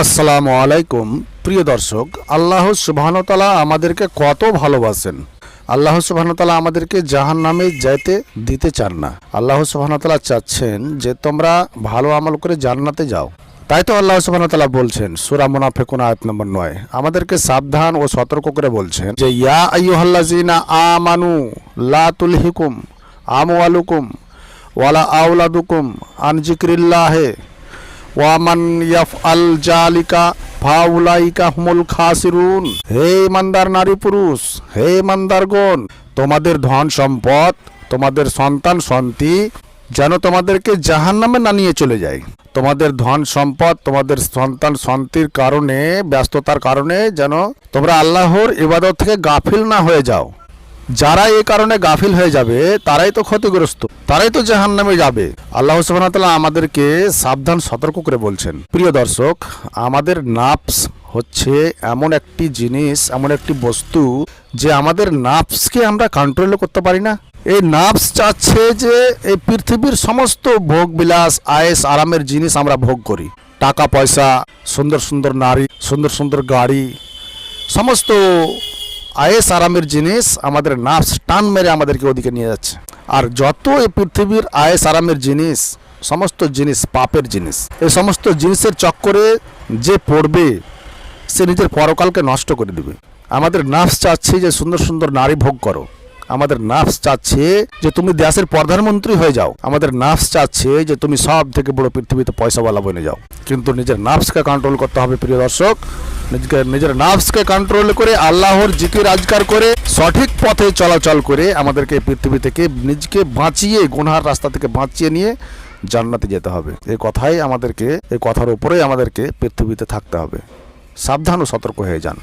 আসসালামু আলাইকুম প্রিয় দর্শক, আল্লাহ সুবহানাহু ওয়া তাআলা আমাদেরকে কত ভালোবাসেন। আল্লাহ সুবহানাহু ওয়া তাআলা আমাদেরকে জাহান্নামে যেতে দিতে চান না। আল্লাহ সুবহানাহু ওয়া তাআলা চাচ্ছেন যে তোমরা ভালো আমল করে জান্নাতে যাও। তাই তো আল্লাহ সুবহানাহু ওয়া তাআলা বলছেন সূরা মুনাফিকুন আয়াত নম্বর 9, আমাদেরকে সাবধান ও সতর্ক করে বলছেন যে ইয়া আইয়ুহাল্লাযিনা আমানু লা তুলহিকুম আমওয়ালুকুম ওয়ালা আওলাদুকুম আন যিকরিল্লাহি ওয়ামান ইয়াফআল জালিকা ফাউলাইকা হুমুল খাসিরুন। হে ইমানদার নারী পুরুষ, হে ইমানদারগণ, তোমাদের ধন সম্পদ, তোমাদের সন্তান সন্ততি যেন তোমাদেরকে জাহান্নামে না নিয়ে চলে যায়। তোমাদের ধন সম্পদ, তোমাদের সন্তান সন্তির কারণে, ব্যস্ততার কারণে যেন তোমরা আল্লাহর ইবাদত থেকে গাফিল না হয়ে যাও। যারা এই কারণে গাফিল হয়ে যাবে তারাই তো ক্ষতিগ্রস্ত, তারাই তো জাহান্নামে যাবে। আল্লাহ সুবহানাহু ওয়া তাআলা আমাদেরকে সাবধান সতর্ক করে বলছেন। প্রিয় দর্শক, আমাদের নাফস হচ্ছে এমন একটি জিনিস, এমন একটি বস্তু যে আমাদের নাফসকে আমরা কন্ট্রোল করতে পারি না। এই নাফস চাচ্ছে যে এই পৃথিবীর সমস্ত ভোগ বিলাস, আয়েস আরামের জিনিস আমরা ভোগ করি। টাকা পয়সা, সুন্দর সুন্দর নারী, সুন্দর সুন্দর গাড়ি, সমস্ত আয়েস আরামের জিনিস আমাদের নাফস টান মেরে আমাদেরকে ওদিকে নিয়ে যাচ্ছে। আর যত এই পৃথিবীর আয়েস আরামের জিনিস, সমস্ত জিনিস পাপের জিনিস, এই সমস্ত জিনিসের চক্করে যে পড়বে সে নিজের পরকালকে নষ্ট করে দেবে। আমাদের নাফস চাচ্ছে যে সুন্দর সুন্দর নারী ভোগ করো। আমাদের নাফস চাচ্ছে যে তুমি দেশের প্রধানমন্ত্রী হয়ে যাও। আমাদের নাফস চাচ্ছে যে তুমি সব থেকে বড় পৃথিবীতে পয়সাওয়ালা বনে যাও। কিন্তু নিজের নাফসকে কন্ট্রোল করতে হবে প্রিয় দর্শক। নিজের নাফসকে কন্ট্রোল করে আল্লাহর জিকির আজকার করে সঠিক পথে চলাচল করে আমাদেরকে পৃথিবী থেকে নিজেকে বাঁচিয়ে, গুনহার রাস্তা থেকে বাঁচিয়ে নিয়ে জান্নাতে যেতে হবে। এই কথাই আমাদেরকে, এই কথার উপরেই আমাদেরকে পৃথিবীতে থাকতে হবে। সাবধান ও সতর্ক হয়ে যান।